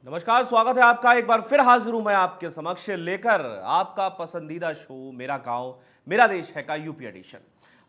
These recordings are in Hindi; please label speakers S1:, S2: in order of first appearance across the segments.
S1: नमस्कार, स्वागत है आपका। एक बार फिर हाजिर हूं मैं आपके समक्ष लेकर आपका पसंदीदा शो मेरा गांव मेरा देश है का यूपी एडिशन।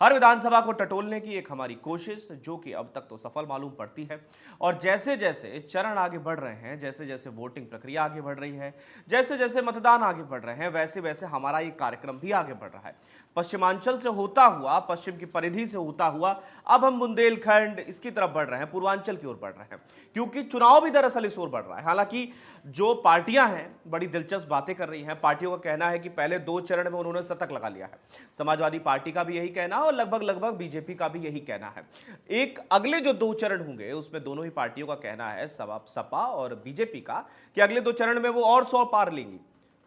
S1: हर विधानसभा को टटोलने की एक हमारी कोशिश जो कि अब तक तो सफल मालूम पड़ती है। और जैसे जैसे चरण आगे बढ़ रहे हैं, जैसे जैसे वोटिंग प्रक्रिया आगे बढ़ रही है, जैसे जैसे मतदान आगे बढ़ रहे हैं, वैसे वैसे हमारा ये कार्यक्रम भी आगे बढ़ रहा है। पश्चिमांचल से होता हुआ, पश्चिम की परिधि से होता हुआ अब हम बुंदेलखंड इसकी तरफ बढ़ रहे हैं, पूर्वांचल की ओर बढ़ रहे हैं, क्योंकि चुनाव भी दरअसल इस ओर बढ़ रहा है। हालांकि जो पार्टियां हैं बड़ी दिलचस्प बातें कर रही हैं। पार्टियों का कहना है कि पहले 2 चरण में उन्होंने शतक लगा लिया है। समाजवादी पार्टी का भी यही कहना है और लगभग लगभग बीजेपी का भी यही कहना है। एक अगले जो 2 चरण होंगे उसमें दोनों ही पार्टियों का कहना है, सपा और बीजेपी का, कि अगले 2 चरण में वो और 100 पार लेंगी।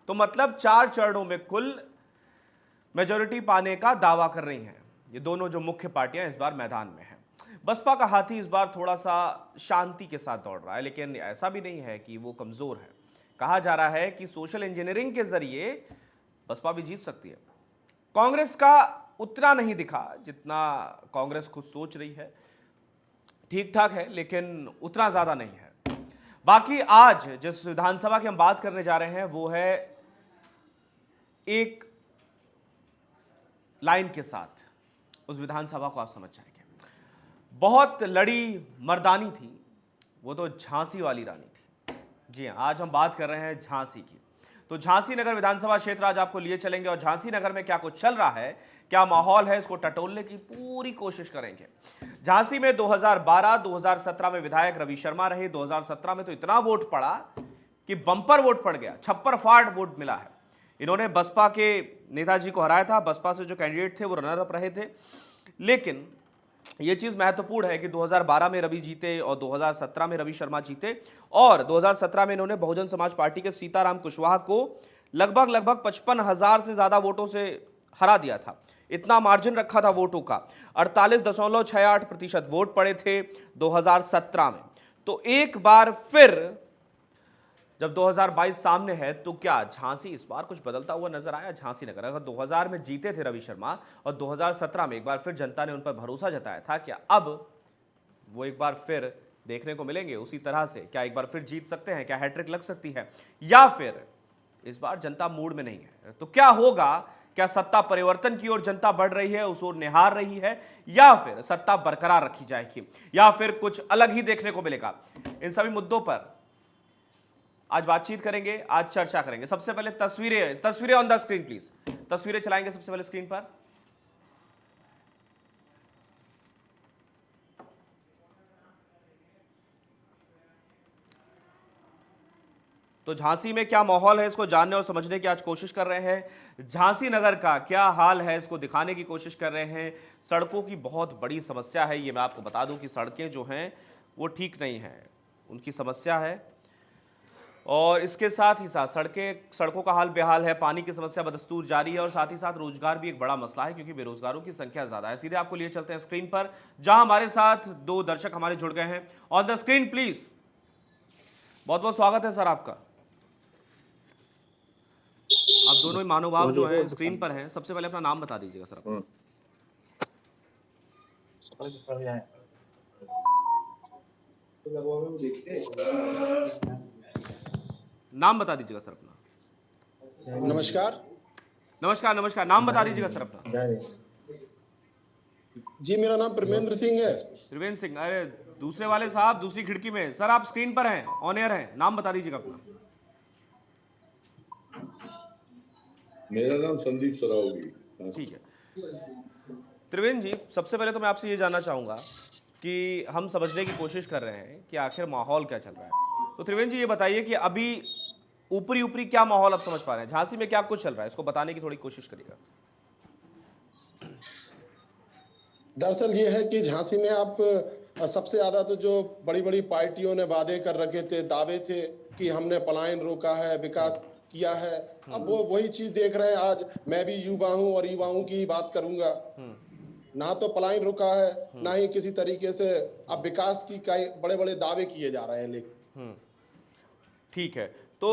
S1: तो मतलब 4 चरणों में कुल मेजोरिटी पाने का दावा कर रही हैं ये दोनों जो मुख्य पार्टियां इस बार मैदान में हैं। बसपा का हाथी इस बार थोड़ा सा शांति के साथ दौड़ रहा है, लेकिन ऐसा भी नहीं है कि वो कमजोर है। कहा जा रहा है कि सोशल इंजीनियरिंग के जरिए बसपा भी जीत सकती है। कांग्रेस का उतना नहीं दिखा जितना कांग्रेस खुद सोच रही है। ठीक ठाक है, लेकिन उतना ज्यादा नहीं है। बाकी आज जिस विधानसभा की हम बात करने जा रहे हैं वो है एक लाइन के साथ, उस विधानसभा को आप समझ जाएंगे। बहुत लड़ी मर्दानी थी वो, तो झांसी वाली रानी थी। जी हाँ, आज हम बात कर रहे हैं झांसी की। तो झांसी नगर विधानसभा क्षेत्र आज आपको लिए चलेंगे और झांसी नगर में क्या कुछ चल रहा है, क्या माहौल है, इसको टटोलने की पूरी कोशिश करेंगे। झांसी में 2012-2017 में विधायक रवि शर्मा रहे। 2017 में तो इतना वोट पड़ा कि बंपर वोट पड़ गया, छप्पर फाड़ वोट मिला है। इन्होंने बसपा के नेताजी को हराया था। बसपा से जो कैंडिडेट थे वो रनर अप रहे थे। लेकिन ये चीज महत्वपूर्ण है कि 2012 में रवि जीते और 2017 में रवि शर्मा जीते। और 2017 में इन्होंने बहुजन समाज पार्टी के सीताराम कुशवाहा को लगभग 55,000 से ज्यादा वोटों से हरा दिया था। इतना मार्जिन रखा था वोटों का। 48.68% वोट पड़े थे 2017 में। तो एक बार फिर जब 2022 सामने है तो क्या झांसी इस बार कुछ बदलता हुआ नजर आया? झांसी नगर अगर 2000 में जीते थे रवि शर्मा और 2017 में एक बार फिर जनता ने उन पर भरोसा जताया था, क्या अब वो एक बार फिर देखने को मिलेंगे उसी तरह से? क्या एक बार फिर जीत सकते हैं? क्या हैट्रिक लग सकती है? या फिर इस बार जनता मूड में नहीं है? तो क्या होगा? क्या सत्ता परिवर्तन की ओर जनता बढ़ रही है, उस ओर निहार रही है, या फिर सत्ता बरकरार रखी जाएगी, या फिर कुछ अलग ही देखने को मिलेगा? इन सभी मुद्दों पर आज बातचीत करेंगे, आज चर्चा करेंगे। सबसे पहले तस्वीरें ऑन द स्क्रीन प्लीज। तस्वीरें चलाएंगे सबसे पहले स्क्रीन पर। तो झांसी में क्या माहौल है इसको जानने और समझने की आज कोशिश कर रहे हैं। झांसी नगर का क्या हाल है इसको दिखाने की कोशिश कर रहे हैं। सड़कों की बहुत बड़ी समस्या है, ये मैं आपको बता दूं कि सड़कें जो हैं वो ठीक नहीं हैं, उनकी समस्या है। और इसके साथ ही साथ सड़कों का हाल बेहाल है। पानी की समस्या बदस्तूर जारी है और साथ ही साथ रोजगार भी एक बड़ा मसला है, क्योंकि बेरोजगारों की संख्या ज्यादा है। सीधे आपको लिए चलते हैं स्क्रीन पर, जहां हमारे साथ 2 दर्शक हमारे जुड़ गए हैं। On the screen please. बहुत बहुत स्वागत है सर आपका। आप दोनों ही महानुभाव जो हैं स्क्रीन पर हैं। सबसे पहले अपना नाम बता दीजिएगा सर अपना। नाम बता दीजिएगा सर अपना।
S2: नमस्कार।
S1: नमस्कार, नाम बता दीजिएगा सर अपना।
S2: जी मेरा नाम प्रमेंद्र सिंह है।
S1: त्रिवेंद्र सिंह। अरे दूसरे वाले साहब दूसरी खिड़की में। सर आप स्क्रीन पर हैं, ऑन एयर हैं, नाम बता दीजिएगा अपना।
S3: मेरा नाम संदीप सरावगी।
S1: ठीक है त्रिवेंद्र जी, सबसे पहले तो मैं आपसे ये जानना चाहूंगा कि हम समझने की कोशिश कर रहे हैं कि आखिर माहौल क्या चल रहा है। तो त्रिवेंद्र जी ये बताइए कि अभी ऊपरी क्या माहौल आप समझ पा रहे हैं, झांसी में क्या कुछ चल रहा है, इसको बताने की थोड़ी कोशिश करिएगा।
S2: दरअसल ये है कि झांसी में आप सबसे ज्यादा तो जो बड़ी बड़ी पार्टियों ने वादे कर रखे थे, दावे थे कि हमने पलायन रोका है, विकास किया है, अब वो वही चीज देख रहे हैं। आज मैं भी युवा हूं और युवाओं की बात करूंगा। ना तो पलायन रुका है, ना ही किसी तरीके से अब विकास की बड़े बड़े दावे किए जा रहे हैं। लेकिन
S1: ठीक है, तो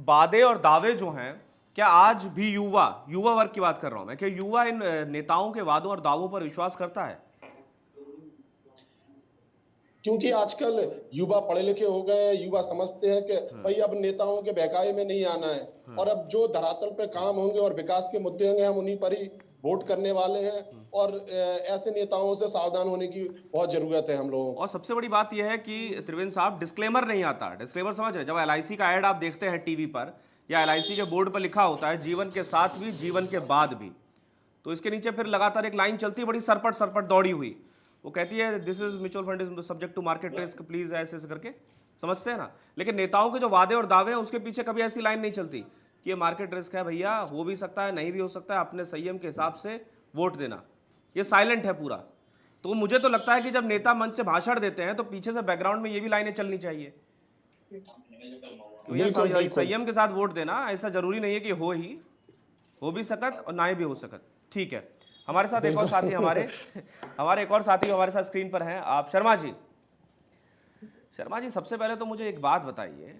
S1: वादे और दावे जो हैं, क्या आज भी युवा वर्ग की बात कर रहा हूं मैं, क्या युवा इन नेताओं के वादों और दावों पर विश्वास करता है?
S2: क्योंकि आजकल युवा पढ़े लिखे हो गए, युवा समझते हैं कि भाई अब नेताओं के बहकावे में नहीं आना है, और अब जो धरातल पे काम होंगे और विकास के मुद्दे होंगे हम उन्हीं पर ही वोट करने वाले हैं। और ऐसे नेताओं से सावधान होने की बहुत जरूरत है हम लोगों को।
S1: और सबसे बड़ी बात यह है कि त्रिवेंद्र साहब, डिस्क्लेमर नहीं आता। डिस्क्लेमर समझ रहे, जब एलआईसी का ऐड आप देखते हैं टीवी पर या एलआईसी के बोर्ड पर लिखा होता है जीवन के साथ भी जीवन के बाद भी, तो इसके नीचे फिर लगातार एक लाइन चलती है बड़ी सरपट सरपट दौड़ी हुई, वो कहती है this is mutual fund is subject to market risk please, ऐसे ऐसे करके, समझते हैं ना। लेकिन नेताओं के जो वादे और दावे हैं उसके पीछे कभी ऐसी लाइन नहीं चलती कि ये मार्केट रिस्क है भैया, हो भी सकता है नहीं भी हो सकता है, अपने संयम के हिसाब से वोट देना। ये साइलेंट है पूरा। तो मुझे तो लगता है कि जब नेता मंच से भाषण देते हैं तो पीछे से बैकग्राउंड में ये भी लाइनें चलनी चाहिए कि भैया संयम के साथ वोट देना, ऐसा जरूरी नहीं है कि हो भी सकत और ना ही भी हो सकत। ठीक है, हमारे साथ एक और साथी हमारे एक और साथी हमारे साथ स्क्रीन पर हैं, आप शर्मा जी। शर्मा जी, सबसे पहले तो मुझे एक बात बताइए,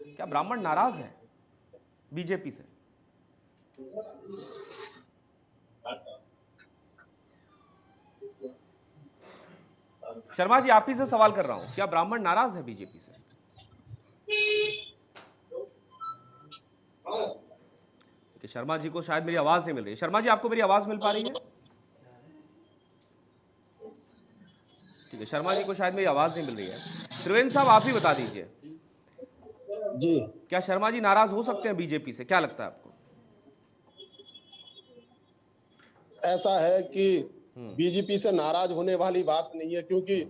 S1: क्या ब्राह्मण नाराज है बीजेपी से? शर्मा जी, आप ही से सवाल कर रहा हूं, क्या ब्राह्मण नाराज है बीजेपी से? कि शर्मा जी को शायद मेरी आवाज नहीं मिल रही है। शर्मा जी, आपको मेरी आवाज मिल पा रही है? ठीक है, शर्मा जी को शायद मेरी आवाज नहीं मिल रही है। त्रिवेंद्र साहब, आप ही बता दीजिए
S2: जी,
S1: क्या शर्मा जी नाराज हो सकते हैं बीजेपी से? क्या लगता है आपको?
S2: ऐसा है कि बीजेपी से नाराज होने वाली बात नहीं है, क्योंकि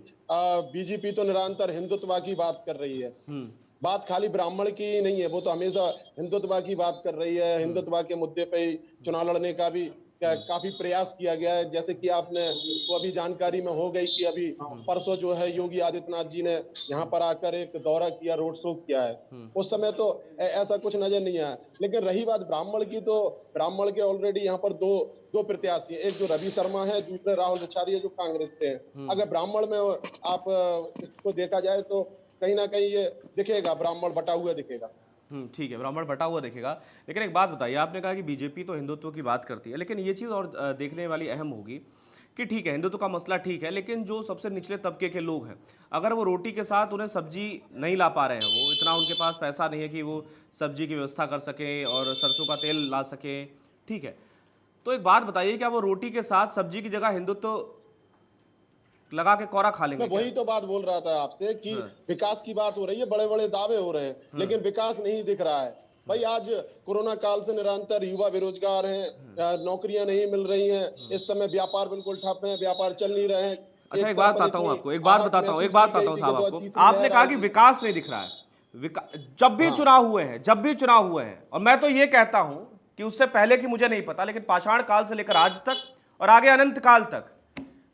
S2: बीजेपी तो निरंतर हिंदुत्व की बात कर रही है। बात खाली ब्राह्मण की ही नहीं है, वो तो हमेशा हिंदुत्व की बात कर रही है। हिंदुत्व के मुद्दे पे ही चुनाव लड़ने का भी काफी प्रयास किया गया है। जैसे कि आपने तो अभी जानकारी में हो गई कि अभी परसों जो है योगी आदित्यनाथ जी ने यहाँ पर आकर एक दौरा किया, रोड शो किया है। उस समय तो ऐसा कुछ नजर नहीं आया। लेकिन रही बात ब्राह्मण की, तो ब्राह्मण के ऑलरेडी यहाँ पर दो प्रत्याशी हैं, एक जो रवि शर्मा है, दूसरे राहुल रिछारी जो कांग्रेस से है। अगर ब्राह्मण में आप इसको देखा जाए तो कहीं ना कहीं ये दिखेगा, ब्राह्मण बटा हुआ दिखेगा।
S1: ठीक है, ब्राह्मण बटा हुआ दिखेगा। लेकिन एक बात बताइए, आपने कहा कि बीजेपी तो हिंदुत्व की बात करती है, लेकिन ये चीज़ और देखने वाली अहम होगी कि ठीक है, हिंदुत्व का मसला ठीक है, लेकिन जो सबसे निचले तबके के लोग हैं, अगर वो रोटी के साथ उन्हें सब्जी नहीं ला पा रहे हैं, वो इतना उनके पास पैसा नहीं है कि वो सब्जी की व्यवस्था कर सकें और सरसों का तेल ला सकें, ठीक है, तो एक बात बताइए, क्या वो रोटी के साथ सब्जी की जगह हिंदुत्व लगा के कोरा खा लेंगे?
S2: मैं वही तो बात बोल रहा था आपसे कि विकास की बात हो रही है, बड़े बड़े दावे हो रहे हैं, लेकिन विकास नहीं दिख रहा है। भाई आज कोरोना काल से निरंतर युवा बेरोजगार हैं, नौकरियां नहीं मिल रही हैं, इस समय व्यापार बिल्कुल ठप है, व्यापार चल नहीं रहे हैं।
S1: अच्छा, एक बात बताता हूँ आपको, एक बात बताता हूँ साहब आपको। आपने कहा कि विकास नहीं दिख रहा है। जब भी चुनाव हुए हैं, और मैं तो ये कहता हूं कि उससे पहले की मुझे नहीं पता, लेकिन पाषाण काल से लेकर आज तक और आगे अनंत काल तक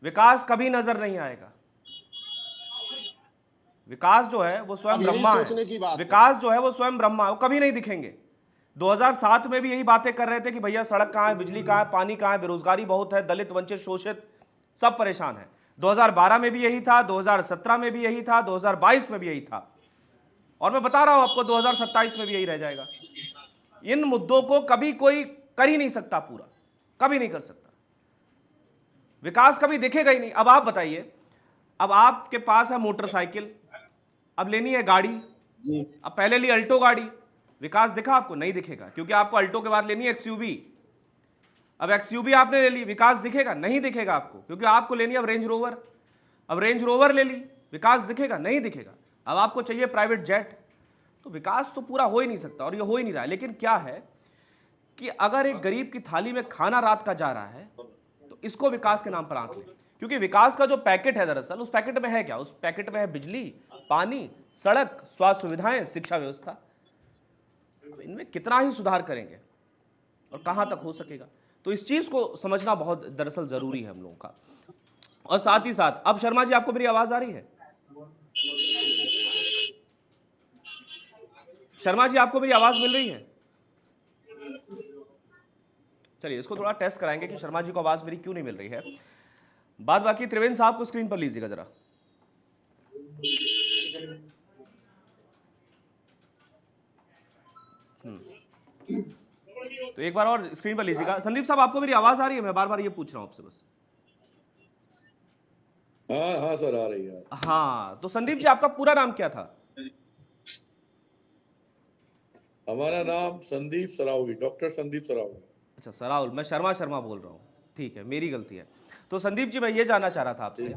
S1: विकास कभी नजर नहीं आएगा। विकास जो है वो स्वयं ब्रह्मा है। विकास जो है वो स्वयं ब्रह्मा है, वो कभी नहीं दिखेंगे। 2007 में भी यही बातें कर रहे थे कि भैया सड़क कहां है, बिजली कहां है, पानी कहां है, बेरोजगारी बहुत है, दलित वंचित शोषित सब परेशान है। 2012 में भी यही था, 2017 में भी यही था, 2022 में भी यही था, और मैं बता रहा हूं आपको 2027 में भी यही रह जाएगा। इन मुद्दों को कभी कोई कर ही नहीं सकता पूरा, कभी नहीं कर सकता। विकास कभी दिखेगा ही नहीं। अब आप बताइए, अब आपके पास है मोटरसाइकिल, अब लेनी है गाड़ी, अब पहले ली अल्टो गाड़ी, विकास दिखा आपको? नहीं दिखेगा, क्योंकि आपको अल्टो के बाद लेनी है एक्सयूवी। अब एक्सयूवी आपने ले ली, विकास दिखेगा? नहीं दिखेगा आपको, क्योंकि आपको लेनी है अब रेंज रोवर। अब रेंज रोवर ले ली, विकास दिखेगा? नहीं दिखेगा। अब आपको चाहिए प्राइवेट जेट, तो विकास तो पूरा हो ही नहीं सकता, और ये हो ही नहीं रहा है। लेकिन क्या है कि अगर एक गरीब की थाली में खाना रात का जा रहा है तो इसको विकास के नाम पर आंक ले, क्योंकि विकास का जो पैकेट है, दरअसल उस पैकेट में है क्या? उस पैकेट में है बिजली, पानी, सड़क, स्वास्थ्य सुविधाएं, शिक्षा व्यवस्था। इनमें कितना ही सुधार करेंगे और कहां तक हो सकेगा? तो इस चीज को समझना बहुत दरअसल जरूरी है हम लोगों का। और साथ ही साथ, अब शर्मा जी आपको मेरी आवाज आ रही है? शर्मा जी आपको मेरी आवाज मिल रही है? चलिए इसको थोड़ा टेस्ट कराएंगे कि शर्मा जी को आवाज मेरी क्यों नहीं मिल रही है। बात बाकी त्रिवेंद्र साहब को स्क्रीन पर लीजिएगा जरा। तो एक बार और स्क्रीन पर लीजिएगा। संदीप साहब, आपको मेरी आवाज आ रही है? मैं बार बार ये पूछ रहा हूं आपसे बस।
S3: हाँ हाँ सर, आ रही है।
S1: हाँ, तो संदीप जी आपका पूरा नाम क्या था?
S3: हमारा नाम संदीप सरावगी, डॉक्टर संदीप सरावगी।
S1: अच्छा सराउल, मैं शर्मा शर्मा बोल रहा हूँ। ठीक है, मेरी गलती है। तो संदीप जी मैं ये जानना चाह रहा था आपसे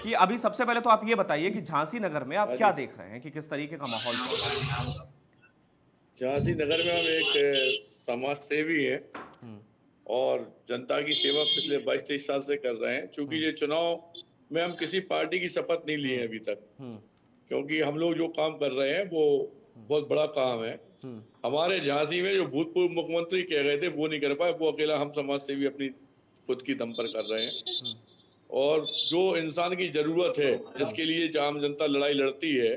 S1: कि अभी सबसे पहले तो आप ये बताइए कि झांसी नगर में आप
S3: हाँ
S1: क्या
S3: जी।
S1: देख रहे हैं कि किस तरीके का माहौल चल रहा है?
S3: झांसी नगर में हम एक समाज सेवी हैं और जनता की सेवा पिछले 22-23 साल से कर रहे हैं। चूंकि ये चुनाव में हम किसी पार्टी की शपथ नहीं लिए हैं अभी तक,
S1: हम्म
S3: क्योंकि हम लोग जो काम कर रहे हैं वो बहुत बड़ा काम है।
S1: हम्म
S3: हमारे झांसी में जो भूतपूर्व मुख्यमंत्री कह गए थे वो नहीं कर पाए, वो अकेला हम समाज सेवी अपनी खुद की दम पर कर रहे हैं। और जो इंसान की जरूरत है, जिसके लिए आम जनता लड़ाई लड़ती है,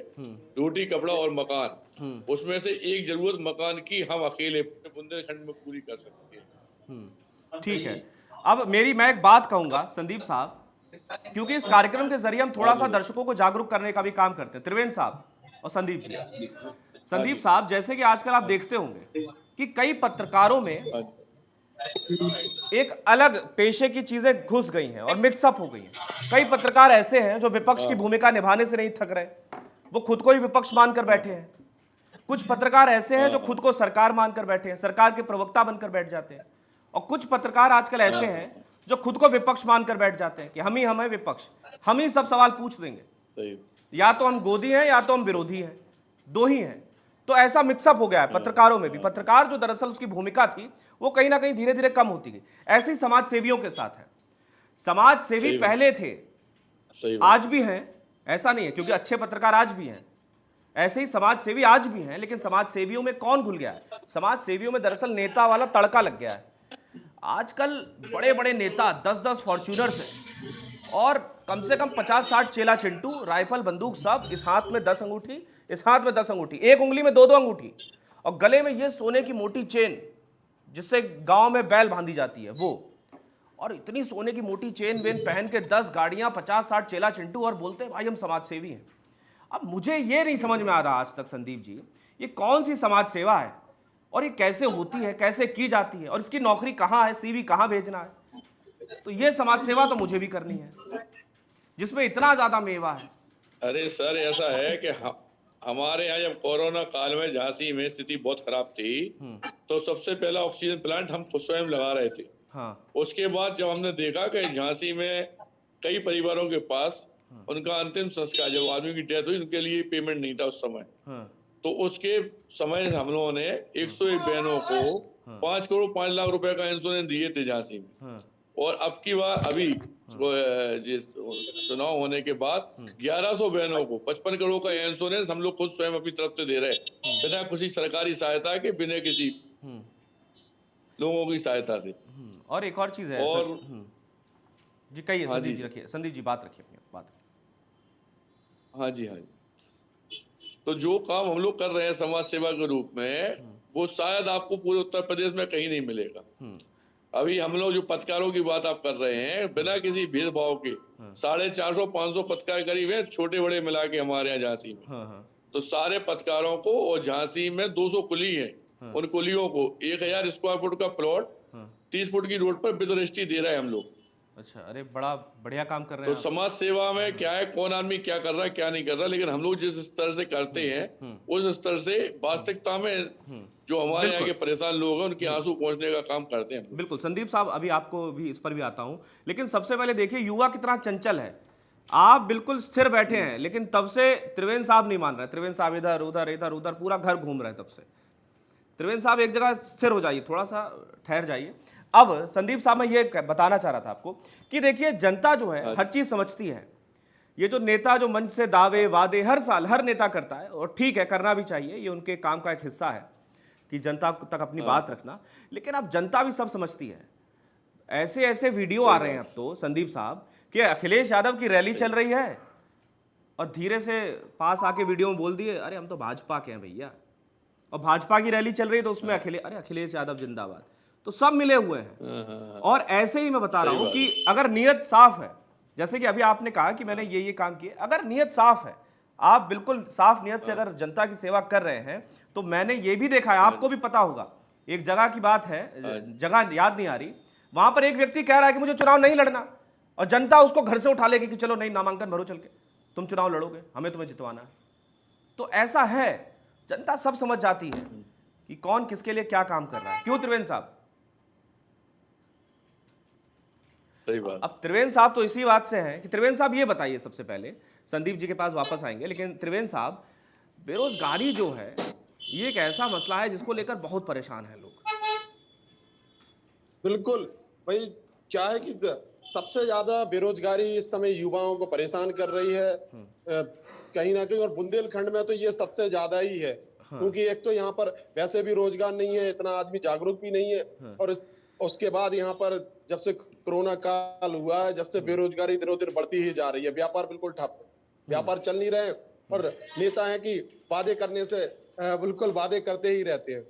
S3: रोटी कपड़ा और मकान, उसमें से एक जरूरत मकान की हम अकेले बुंदेलखंड में पूरी कर सकते हैं।
S1: ठीक है। अब मैं एक बात कहूंगा संदीप साहब, क्योंकि इस कार्यक्रम के जरिए हम थोड़ा सा दर्शकों को जागरूक करने का भी काम करते हैं, त्रिवेंद्र साहब और संदीप जी। संदीप साहब, जैसे कि आजकल आप देखते होंगे कि कई पत्रकारों में एक अलग पेशे की चीजें घुस गई हैं और मिक्सअप हो गई हैं। कई पत्रकार ऐसे हैं जो विपक्ष की भूमिका निभाने से नहीं थक रहे, वो खुद को ही विपक्ष मानकर बैठे हैं। कुछ पत्रकार ऐसे हैं जो खुद को सरकार मानकर बैठे हैं, सरकार के प्रवक्ता बनकर बैठ जाते हैं। और कुछ पत्रकार आजकल ऐसे हैं जो खुद को विपक्ष मानकर बैठ जाते हैं कि हम हैं विपक्ष, हम ही सब सवाल पूछ देंगे।
S3: सही।
S1: या तो हम गोदी हैं या तो हम विरोधी हैं, दो ही हैं। तो ऐसा मिक्सअप हो गया है पत्रकारों में भी। पत्रकार जो दरअसल उसकी भूमिका थी वो कहीं ना कहीं धीरे धीरे कम होती गई। ऐसे ही समाज सेवियों के साथ है। समाज सेवी पहले थे, आज भी हैं, ऐसा नहीं है, क्योंकि अच्छे पत्रकार आज भी हैं। ऐसे ही समाज सेवी आज भी हैं, लेकिन समाज सेवियों में कौन घुल गया है? समाज सेवियों में दरअसल नेता वाला तड़का लग गया है। आजकल बड़े बड़े नेता 10-10 फॉर्च्यूनर्स हैं और कम से कम 50-60 चेला चिंटू, राइफल बंदूक सब, इस हाथ में 10 अंगूठी, इस हाथ में 10 अंगूठी, एक उंगली में 2-2 अंगूठी, और गले में ये सोने की मोटी चेन जिससे गांव में बैल बांधी जाती है वो, और इतनी सोने की मोटी चेन वेन पहन के 10 गाड़ियां, 50-60 चेला चिंटू, और बोलते हैं भाई हम समाज सेवी हैं। अब मुझे ये नहीं समझ में आ रहा आज तक संदीप जी, ये कौन सी समाज सेवा है और ये कैसे होती है, कैसे की जाती है, और इसकी नौकरी कहाँ है, सीवी कहाँ भेजना है? तो ये समाज सेवा तो मुझे भी करनी है जिसमें इतना ज्यादा मेवा है।
S3: अरे सर, ऐसा है कि हमारे यहाँ जब कोरोना काल में झांसी में स्थिति बहुत खराब थी, तो सबसे पहला ऑक्सीजन प्लांट हम खुद स्वयं लगा रहे थे।
S1: हाँ।
S3: उसके बाद जब हमने देखा कि झांसी में कई परिवारों के पास उनका अंतिम संस्कार, जब आदमी की डेथ हुई, उनके लिए पेमेंट नहीं था उस समय, तो उसके समय हम लोगों ने 101 बहनों को 5 करोड़ 5 लाख रुपए का इंश्योरेंस दिए थे झांसी में। और अब की बार अभी चुनाव होने के बाद 1100 बहनों को 55 करोड़ का इंश्योरेंस हम लोग खुद स्वयं अपनी तरफ से दे रहे हैं, बिना किसी सरकारी सहायता के, बिना किसी लोगों की सहायता से।
S1: और एक और चीज है
S3: और
S1: जी, कहिए
S3: हाँ
S1: संदीप जी, रखिए संदीप जी, बात रखिए अपनी बात।
S3: हाँ जी, हाँ जी। तो जो काम हम लोग कर रहे हैं समाज सेवा के रूप में, वो शायद आपको पूरे उत्तर प्रदेश में कहीं नहीं मिलेगा। अभी हम लोग जो पत्रकारों की बात आप कर रहे हैं, बिना किसी भेदभाव के 450-500 पत्रकार करीब है, छोटे बड़े मिला के हमारे यहाँ झांसी में। तो सारे पत्रकारों को, और झांसी में 200 कुली हैं, उन कुलियों को 1000 स्क्वायर फुट का प्लॉट 30 फुट की रोड पर विद रजिस्ट्री दे रहे हैं हम लोग।
S1: अच्छा, अरे बड़ा बढ़िया काम कर रहे
S3: तो
S1: हैं।
S3: समाज सेवा में क्या है, कौन आदमी क्या कर रहा है क्या नहीं कर रहा, लेकिन हम लोग जिस स्तर से करते हैं उस स्तर से वास्तविकता में जो हमारे यहाँ के परेशान लोग हैं उनके आंसू पहुंचने का काम करते हैं।
S1: बिल्कुल संदीप साहब, अभी आपको भी इस पर भी आता हूं, लेकिन सबसे पहले देखिए युवा कितना चंचल है। आप बिल्कुल स्थिर बैठे हैं, लेकिन तब से त्रिवेंद्र साहब नहीं मान रहे। त्रिवेंद्र साहब इधर उधर इधर उधर पूरा घर घूम रहे हैं तब से। त्रिवेंद्र साहब एक जगह स्थिर हो जाइए, थोड़ा सा ठहर जाइए। अब संदीप साहब, मैं ये बताना चाह रहा था आपको कि देखिए जनता जो है हर चीज समझती है। ये जो नेता जो मंच से दावे वादे हर साल हर नेता करता है, और ठीक है, करना भी चाहिए, ये उनके काम का एक हिस्सा है कि जनता तक अपनी बात रखना, लेकिन अब जनता भी सब समझती है। ऐसे ऐसे वीडियो आ रहे हैं अब तो संदीप साहब कि अखिलेश यादव की रैली चल रही है और धीरे से पास आके वीडियो में बोल दिए अरे हम तो भाजपा के हैं भैया, और भाजपा की रैली चल रही है तो उसमें अखिलेश यादव जिंदाबाद। तो सब मिले हुए हैं। और ऐसे ही मैं बता रहा हूं कि अगर नियत साफ है, जैसे कि अभी आपने कहा कि मैंने ये काम किए, अगर नियत साफ है, आप बिल्कुल साफ नियत से अगर जनता की सेवा कर रहे हैं, तो मैंने ये भी देखा है, आपको भी पता होगा, एक जगह की बात है, जगह याद नहीं आ रही, वहां पर एक व्यक्ति कह रहा है कि मुझे चुनाव नहीं लड़ना, और जनता उसको घर से उठा लेगी कि चलो नहीं, नामांकन भरो चल के, तुम चुनाव लड़ोगे, हमें तुम्हें जितवाना है। तो ऐसा है, जनता सब समझ जाती है कि कौन किसके लिए क्या काम कर रहा है। क्यों त्रिवेंद्र साहब?
S3: सही बात।
S1: अब त्रिवेंद्र साहब तो इसी बात से हैं कि त्रिवेंद्र साहब ये बताइए, सबसे पहले संदीप जी के पास वापस आएंगे, लेकिन त्रिवेंद्र साहब, बेरोजगारी जो है ये एक ऐसा मसला है जिसको लेकर बहुत परेशान हैं लोग।
S2: बिल्कुल भाई, क्या है कि सबसे ज्यादा बेरोजगारी इस समय युवाओं को परेशान कर रही है कहीं ना कहीं, और बुंदेलखंड में तो ये सबसे ज्यादा ही है।
S1: हाँ।
S2: क्योंकि एक तो यहाँ पर वैसे भी रोजगार नहीं है, इतना आदमी जागरूक भी नहीं है।
S1: हाँ।
S2: और उसके बाद यहाँ पर जब से कोरोना काल हुआ है, जब से बेरोजगारी दिनों दिन बढ़ती ही जा रही है, व्यापार बिल्कुल ठप है, व्यापार चल नहीं रहे। और नेता है कि वादे करने से बिल्कुल वादे करते ही रहते हैं,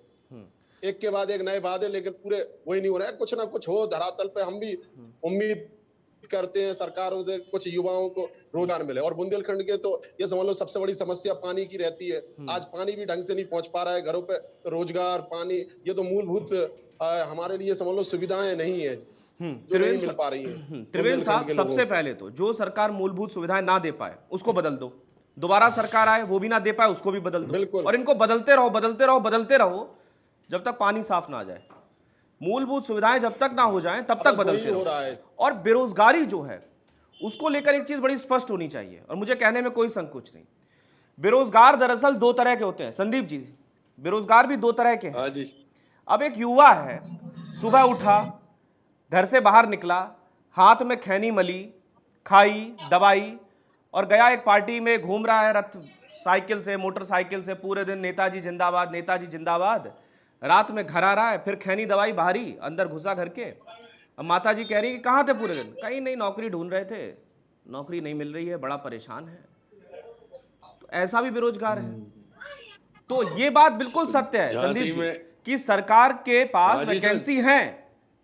S2: एक के बाद एक नए वादे, लेकिन पूरे वही नहीं हो रहा है। कुछ ना कुछ हो धरातल पे, हम भी उम्मीद करते हैं सरकारों से कुछ युवाओं को रोजगार मिले। और बुंदेलखंड के तो ये समझ लो सबसे बड़ी समस्या पानी की रहती है। आज पानी भी ढंग से नहीं पहुंच पा रहा है घरों पे। रोजगार, पानी, ये तो मूलभूत हमारे लिए समझ लो सुविधाएं नहीं है, जो नहीं मिल पा रही है।
S1: त्रिवेंद्र साहब, सबसे पहले तो जो सरकार मूलभूत सुविधाएं ना दे पाए उसको बदल दो, दोबारा सरकार आए वो भी ना दे पाए उसको भी बदल दो, और इनको बदलते रहो बदलते रहो बदलते रहो जब तक पानी साफ ना आ जाए। मूलभूत सुविधाएं जब तक ना हो जाएं तब तक बदलते रहो। और बेरोजगारी जो है उसको लेकर एक चीज बड़ी स्पष्ट होनी चाहिए, और मुझे कहने में कोई संकोच नहीं। बेरोजगार दरअसल दो तरह के होते हैं संदीप जी, बेरोजगार भी दो तरह के हैं। अब एक युवा है, सुबह उठा, घर से बाहर निकला, हाथ में खैनी मली, खाई, दवाई, और गया एक पार्टी में, घूम रहा है रथ साइकिल से, मोटरसाइकिल से, पूरे दिन नेताजी जिंदाबाद नेताजी जिंदाबाद। रात में घर आ रहा है, फिर खैनी दवाई बाहरी, अंदर घुसा घर के। अब माता जी कह रही है कि कहाँ थे पूरे दिन? कहीं नहीं, नौकरी ढूंढ रहे थे, नौकरी नहीं मिल रही है, बड़ा परेशान है। तो ऐसा भी बेरोजगार है। तो ये बात बिल्कुल सत्य है संदीप जी कि सरकार के पास वैकेंसी है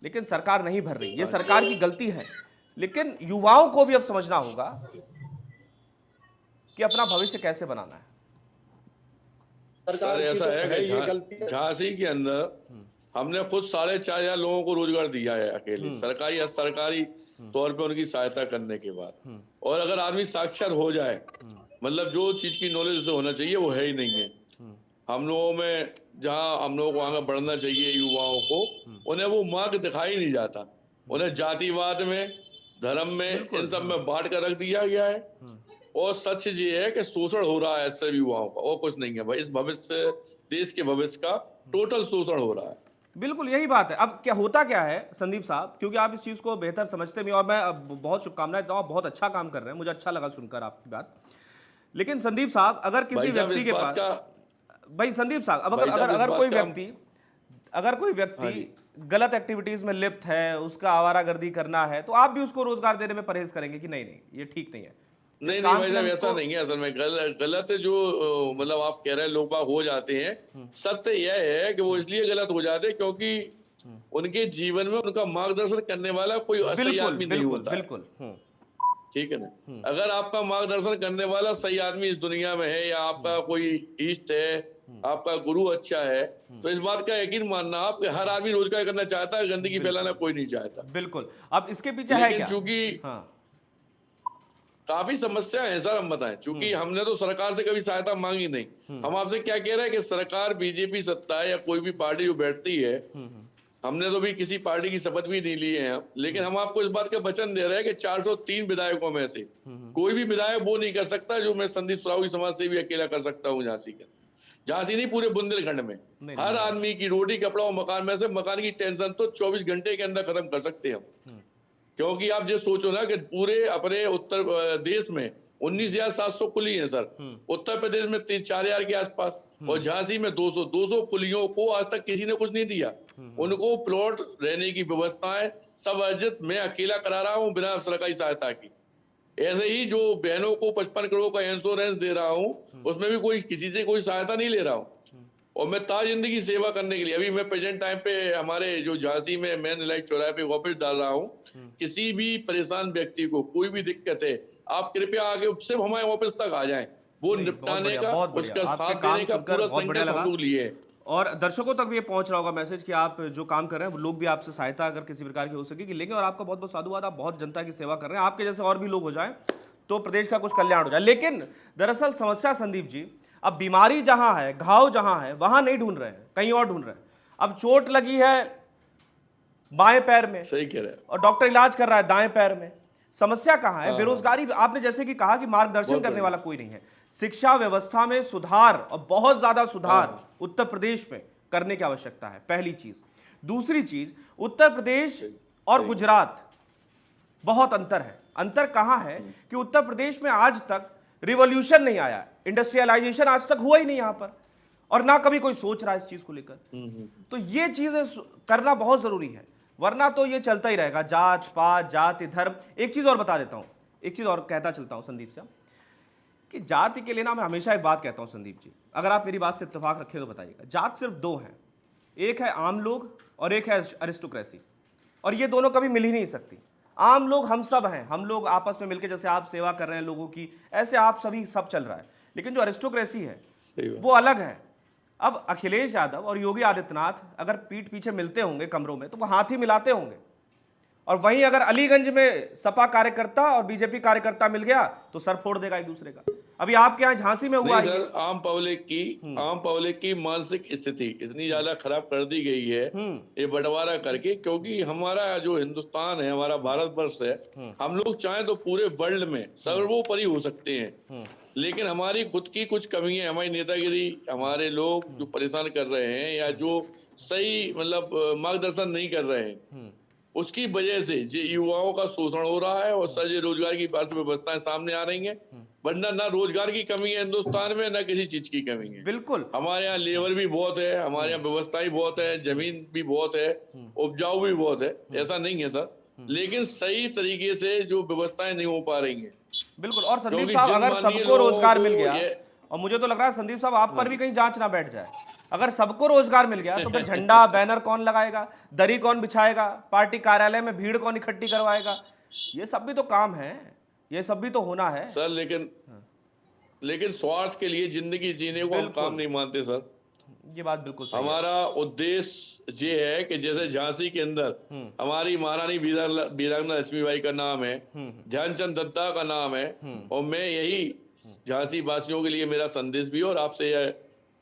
S1: लेकिन सरकार नहीं भर रही, ये सरकार की गलती है। लेकिन युवाओं को भी अब समझना होगा कि अपना भविष्य कैसे बनाना है।
S3: सर ऐसा है कि झांसी के अंदर हमने खुद 4,500 लोगों को रोजगार दिया है अकेले, सरकारी तौर पे उनकी सहायता करने के बाद। और अगर आदमी साक्षर हो जाए, मतलब जो चीज की नॉलेज उसे होना चाहिए वो है ही नहीं है हम लोगों में। जहां हम लोगों को आगे बढ़ना चाहिए युवाओं को, उन्हें वो मार्ग दिखाई नहीं जाता। उन्हें जातिवाद में, धर्म में, इन सब में बांट कर रख दिया गया है। और सच ये है कि शोषण हो रहा है ऐसे युवाओं का, और कुछ नहीं है भाई। इस भविष्य, देश के भविष्य का टोटल शोषण हो रहा है।
S1: बिल्कुल यही बात है। अब क्या होता क्या है संदीप साहब, क्योंकि आप इस चीज को बेहतर समझते भी, और मैं बहुत शुभकामनाएं देता हूं, बहुत अच्छा काम कर रहे हैं, मुझे अच्छा लगा सुनकर आपकी बात। लेकिन संदीप साहब, अगर किसी व्यक्ति के पास, भाई संदीप साहब, अब अगर कोई व्यक्ति गलत एक्टिविटीज में लिप्त है, उसका आवारागर्दी करना है, तो आप भी उसको रोजगार देने में परहेज करेंगे कि नहीं ये ठीक नहीं है?
S3: नहीं भाई साहब, ऐसा नहीं है। असल में गलत जो मतलब आप कह रहे हैं लोग बाग हो जाते हैं, सत्य यह है कि वो इसलिए गलत हो जाते हैं क्योंकि उनके जीवन में उनका मार्गदर्शन करने वाला कोई सही आदमी नहीं होता।
S1: बिल्कुल
S3: ठीक है ना। अगर आपका मार्गदर्शन करने वाला सही आदमी इस दुनिया में है, या आपका कोई इष्ट है, आपका गुरु अच्छा है, तो इस बात का यकीन मानना आप कि हर आदमी रोजगार करना चाहता है, गंदगी फैलाना कोई नहीं चाहता।
S1: बिल्कुल। अब इसके पीछे है क्या?
S3: चूंकि काफी समस्या है सर, हम बताएं। चूंकि हमने तो सरकार से कभी सहायता मांगी नहीं। हम आपसे क्या कह रहे हैं कि सरकार, बीजेपी सत्ता है या कोई भी पार्टी जो बैठती है, हमने तो भी किसी पार्टी की शपथ भी नहीं ली है, लेकिन हम आपको इस बात का वचन दे रहे हैं कि 403 विधायकों में से कोई भी विधायक वो नहीं कर सकता जो मैं संदीप सरावगी समाज से भी अकेला कर सकता हूँ। झांसी नहीं, पूरे बुंदेलखंड में हर आदमी की रोटी, कपड़ा और मकान में से मकान की टेंशन तो 24 घंटे के अंदर खत्म कर सकते हैं हम। क्योंकि आप ये सोचो ना कि पूरे अपने उत्तर देश में 19,700 कुली हैं सर, उत्तर प्रदेश में 4,000 के आसपास, और झांसी में 200 कुलियों को आज तक किसी ने कुछ नहीं दिया। उनको प्लॉट, रहने की व्यवस्थाएं सब अर्जित मैं अकेला करा रहा हूँ बिना सरकारी सहायता की। ऐसे ही जो बहनों को 55 करोड़ का इंश्योरेंस दे रहा हूँ, उसमें भी कोई किसी से कोई सहायता नहीं ले रहा हूँ। और मैं ताज जिंदगी सेवा करने के लिए अभी मैं प्रेजेंट टाइम पे हमारे जो झांसी में मेन इलाइट चौराहे पे ऑफिस डाल रहा हूँ। किसी भी परेशान व्यक्ति को कोई भी दिक्कत है, आप कृपया आगे सिर्फ हमारे ऑफिस तक आ जाएं, वो निपटाने का, उसका साथ देने का पूरा संकल्प हम लोग लिए।
S1: और दर्शकों तक भी ये पहुंच रहा होगा मैसेज कि आप जो काम कर रहे हैं वो लोग भी आपसे सहायता अगर किसी प्रकार की हो सकेगी लेंगे। और आपका बहुत बहुत साधुवाद, आप बहुत जनता की सेवा कर रहे हैं। आपके जैसे और भी लोग हो जाएं तो प्रदेश का कुछ कल्याण हो जाए। लेकिन दरअसल समस्या संदीप जी, अब बीमारी जहां है, घाव जहां है, वहां नहीं ढूंढ रहे हैं, कहीं और ढूंढ रहे हैं। अब चोट लगी है बाएं पैर में,
S3: सही कह रहे हैं।
S1: और डॉक्टर इलाज कर रहा है दाएं पैर में। समस्या कहां है? बेरोजगारी। आपने जैसे कि कहा कि मार्गदर्शन करने वाला कोई नहीं है। शिक्षा व्यवस्था में सुधार, और बहुत ज्यादा सुधार उत्तर प्रदेश में करने की आवश्यकता है, पहली चीज। दूसरी चीज, उत्तर प्रदेश और गुजरात बहुत अंतर है। अंतर कहां है कि उत्तर प्रदेश में आज तक रिवॉल्यूशन नहीं आया, इंडस्ट्रियलाइजेशन आज तक हुआ ही नहीं यहां पर, और ना कभी कोई सोच रहा है इस चीज को लेकर। तो ये चीजें करना बहुत जरूरी है, वरना तो ये चलता ही रहेगा, जात पात, जाति धर्म। एक चीज और बता देता हूं, एक चीज और कहता चलता हूं संदीप से, कि जाति के लिए ना मैं हमेशा एक बात कहता हूं संदीप जी, अगर आप मेरी बात से इत्तेफाक रखें तो बताइएगा। जात सिर्फ दो हैं, एक है आम लोग और एक है अरिस्टोक्रेसी, और ये दोनों कभी मिल ही नहीं सकती। आम लोग हम सब हैं, हम लोग आपस में मिलकर, जैसे आप सेवा कर रहे हैं लोगों की, ऐसे आप सभी सब चल रहा है। लेकिन जो अरिस्टोक्रेसी है वो अलग है। अब अखिलेश यादव और योगी आदित्यनाथ अगर पीठ पीछे मिलते होंगे कमरों में तो वो हाथ ही मिलाते होंगे, और वहीं अगर अलीगंज में सपा कार्यकर्ता और बीजेपी कार्यकर्ता मिल गया तो सर फोड़ देगा एक दूसरे का। अभी आपके यहाँ झांसी में हुआ
S3: नहीं सर, आम पब्लिक की मानसिक स्थिति इतनी ज्यादा खराब कर दी गई है ये बंटवारा करके, क्योंकि हमारा जो हिंदुस्तान है, हमारा भारतवर्ष है, हम लोग चाहें तो पूरे वर्ल्ड में सर्वोपरि हो सकते हैं, लेकिन हमारी खुद की कुछ कमियां, हमारी नेतागिरी, हमारे लोग जो परेशान कर रहे हैं या जो सही मतलब मार्गदर्शन नहीं कर रहे हैं, उसकी वजह से युवाओं का शोषण हो रहा है और सज रोजगार की व्यवस्थाएं सामने आ रही हैं। वरना ना रोजगार की कमी है हिंदुस्तान में, ना किसी चीज की कमी है।
S1: बिल्कुल,
S3: हमारे यहाँ लेबर भी बहुत है, हमारे यहाँ व्यवस्था भी बहुत है, जमीन भी बहुत है, उपजाऊ भी बहुत है, ऐसा नहीं है सर। लेकिन सही तरीके से जो व्यवस्थाएं नहीं हो पा रही हैं।
S1: बिल्कुल। और संदीप साहब, अगर सबको रोजगार मिल गया, और मुझे तो लग रहा है संदीप साहब आप पर भी कहीं जांच ना बैठ जाए, अगर सबको रोजगार मिल गया तो फिर झंडा बैनर कौन लगाएगा, दरी कौन बिछाएगा, पार्टी कार्यालय में भीड़ कौन इकट्ठी करवाएगा? ये सब भी तो काम है, ये सब भी तो होना है
S3: सर। लेकिन स्वार्थ के लिए जिंदगी जीने को हम काम नहीं मानते सर।
S1: ये बात बिल्कुल सही
S3: हमारा उद्देश्य ये है कि जैसे झांसी के अंदर हमारी महारानी वीरांगना लक्ष्मीबाई का नाम है, ध्यानचंद दत्ता का नाम है, और मैं यही झांसी वासियों के लिए मेरा संदेश भी, और आपसे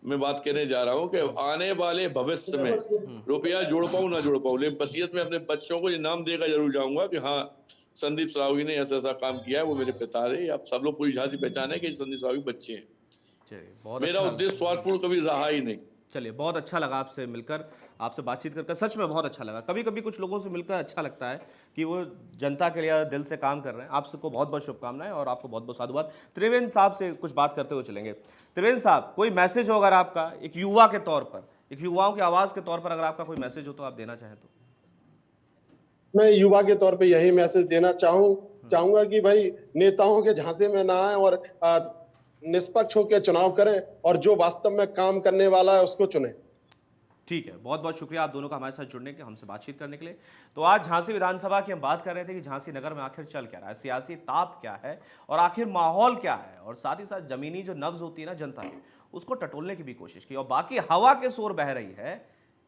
S3: मैं बात करने जा रहा हूँ कि आने वाले भविष्य में रुपया जोड़ पाऊँ ना जोड़ पाऊँ, लेकिन वसीयत में अपने बच्चों को ये नाम देकर जरूर जाऊंगा कि हाँ, संदीप सरावगी ने ऐसा ऐसा काम किया है, वो मेरे पिता है। आप सब लोग पूरी झांसी पहचाने कि संदीप सरावगी बच्चे हैं। मेरा उद्देश्य स्वार्थपूर्ण कभी रहा ही नहीं।
S1: चलिए, बहुत अच्छा लगा आपसे मिलकर, आपसे बातचीत करके सच में बहुत अच्छा लगा। कभी कभी कुछ लोगों से मिलकर अच्छा लगता है कि वो जनता के लिए दिल से काम कर रहे हैं। आप सबको बहुत बहुत शुभकामनाएं और आपको बहुत बहुत साधुवाद। त्रिवेंद्र साहब से कुछ बात करते हुए चलेंगे। त्रिवेंद्र साहब, कोई मैसेज हो अगर आपका, एक युवा के तौर पर, एक युवाओं की आवाज़ के तौर पर अगर आपका कोई मैसेज हो तो आप देना चाहें तो।
S2: मैं युवा के तौर पे यही मैसेज देना चाहूंगा कि भाई नेताओं के झांसे में ना आए और निष्पक्ष होकर चुनाव करें, और जो वास्तव में काम करने वाला है उसको चुनें।
S1: ठीक है, बहुत बहुत शुक्रिया आप दोनों का हमारे साथ जुड़ने के, हमसे बातचीत करने के लिए। तो आज झांसी विधानसभा की हम बात कर रहे थे कि झांसी नगर में आखिर चल क्या रहा है, सियासी ताप क्या है और आखिर माहौल क्या है, और साथ ही साथ जमीनी जो नब्ज होती है ना जनता की, उसको टटोलने की भी कोशिश की, और बाकी हवा के शोर बह रही है,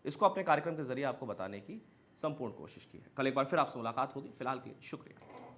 S1: इसको अपने कार्यक्रम के जरिए आपको बताने की संपूर्ण कोशिश की है। कल एक बार फिर आपसे मुलाकात होगी। फिलहाल के लिए शुक्रिया।